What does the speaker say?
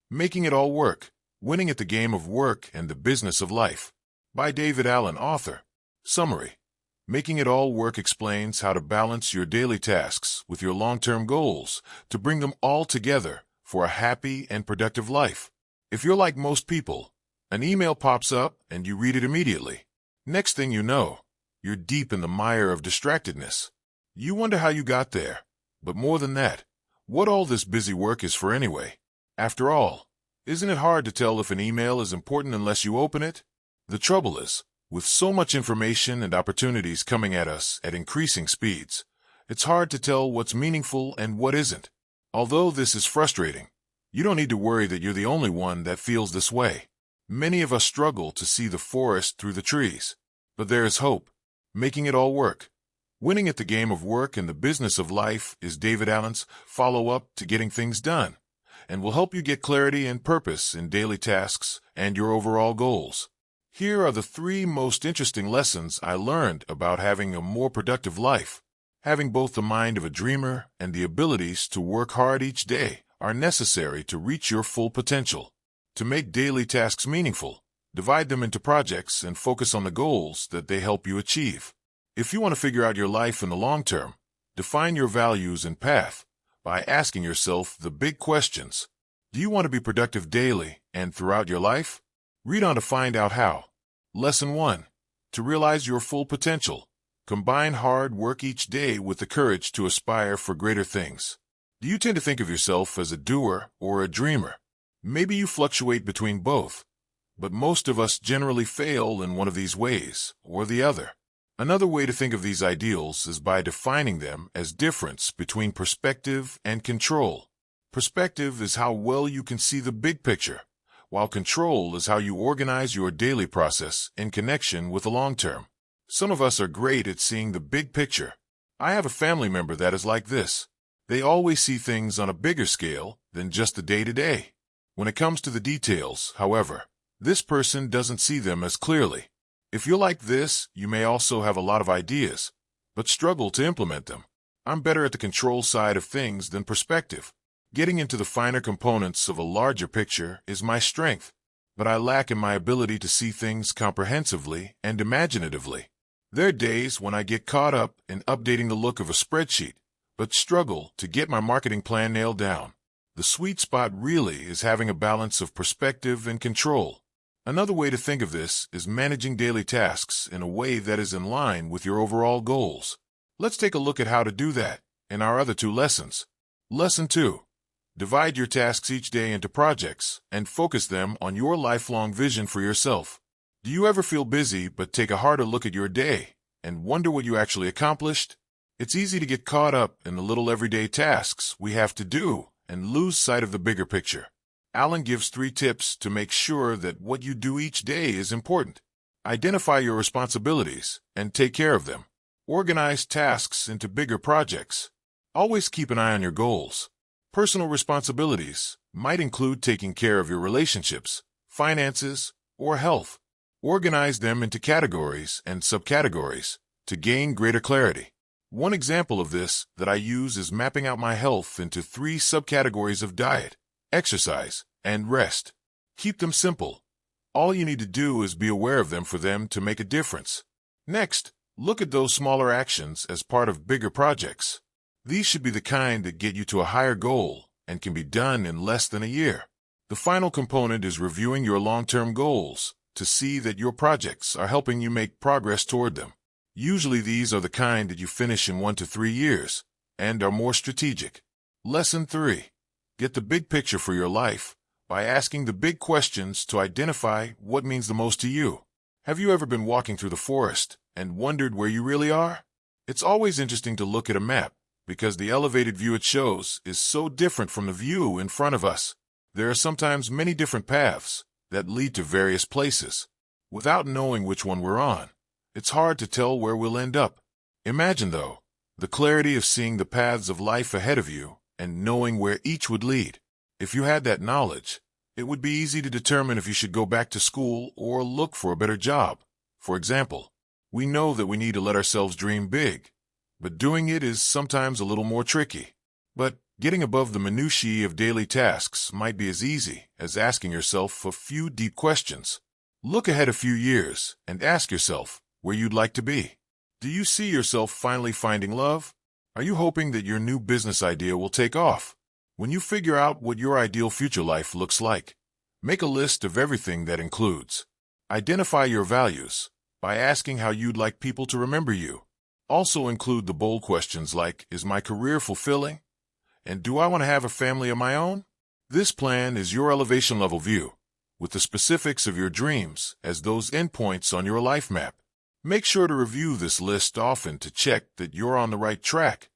Making It All Work, Winning at the Game of Work and the Business of Life, by David Allen, author. Summary. Making It All Work explains how to balance your daily tasks with your long-term goals to bring them all together for a happy and productive life. If you're like most people, an email pops up and you read it immediately. Next thing you know, you're deep in the mire of distractedness. You wonder how you got there. But more than that, what all this busy work is for anyway. After all, isn't it hard to tell if an email is important unless you open it? The trouble is, with so much information and opportunities coming at us at increasing speeds, it's hard to tell what's meaningful and what isn't. Although this is frustrating, you don't need to worry that you're the only one that feels this way. Many of us struggle to see the forest through the trees. But there is hope. Making It All Work, Winning at the Game of Work and the Business of Life is David Allen's follow-up to Getting Things Done, and will help you get clarity and purpose in daily tasks and your overall goals. Here are the 3 most interesting lessons I learned about having a more productive life. Having both the mind of a dreamer and the abilities to work hard each day are necessary to reach your full potential. To make daily tasks meaningful, divide them into projects and focus on the goals that they help you achieve. If you want to figure out your life in the long term, define your values and path by asking yourself the big questions. Do you want to be productive daily and throughout your life? Read on to find out how. Lesson 1. To realize your full potential, combine hard work each day with the courage to aspire for greater things. Do you tend to think of yourself as a doer or a dreamer? Maybe you fluctuate between both, but most of us generally fail in one of these ways or the other. Another way to think of these ideals is by defining them as difference between perspective and control. Perspective is how well you can see the big picture, while control is how you organize your daily process in connection with the long term. Some of us are great at seeing the big picture. I have a family member that is like this. They always see things on a bigger scale than just the day-to-day. When it comes to the details, however, this person doesn't see them as clearly. If you're like this, you may also have a lot of ideas, but struggle to implement them. I'm better at the control side of things than perspective. Getting into the finer components of a larger picture is my strength, but I lack in my ability to see things comprehensively and imaginatively. There are days when I get caught up in updating the look of a spreadsheet, but struggle to get my marketing plan nailed down. The sweet spot really is having a balance of perspective and control. Another way to think of this is managing daily tasks in a way that is in line with your overall goals. Let's take a look at how to do that in our other 2 lessons. Lesson 2. Divide your tasks each day into projects and focus them on your lifelong vision for yourself. Do you ever feel busy but take a harder look at your day and wonder what you actually accomplished? It's easy to get caught up in the little everyday tasks we have to do and lose sight of the bigger picture. Allen gives 3 tips to make sure that what you do each day is important. Identify your responsibilities and take care of them. Organize tasks into bigger projects. Always keep an eye on your goals. Personal responsibilities might include taking care of your relationships, finances, or health. Organize them into categories and subcategories to gain greater clarity. One example of this that I use is mapping out my health into 3 subcategories of diet, exercise, and rest. Keep them simple. All you need to do is be aware of them for them to make a difference. Next, look at those smaller actions as part of bigger projects. These should be the kind that get you to a higher goal and can be done in less than a year. The final component is reviewing your long-term goals to see that your projects are helping you make progress toward them. Usually these are the kind that you finish in 1 to 3 years and are more strategic. Lesson 3. Get the big picture for your life by asking the big questions to identify what means the most to you. Have you ever been walking through the forest and wondered where you really are? It's always interesting to look at a map because the elevated view it shows is so different from the view in front of us. There are sometimes many different paths that lead to various places. Without knowing which one we're on, it's hard to tell where we'll end up. Imagine, though, the clarity of seeing the paths of life ahead of you and knowing where each would lead. If you had that knowledge, it would be easy to determine if you should go back to school or look for a better job. For example, we know that we need to let ourselves dream big, but doing it is sometimes a little more tricky. But Getting above the minutiae of daily tasks might be as easy as asking yourself a few deep questions. Look ahead a few years and ask yourself where you'd like to be. Do you see yourself finally finding love? Are you hoping that your new business idea will take off? When you figure out what your ideal future life looks like, make a list of everything that includes. Identify your values by asking how you'd like people to remember you. Also include the bold questions like, is my career fulfilling? And do I want to have a family of my own? This plan is your elevation level view, with the specifics of your dreams as those endpoints on your life map. Make sure to review this list often to check that you're on the right track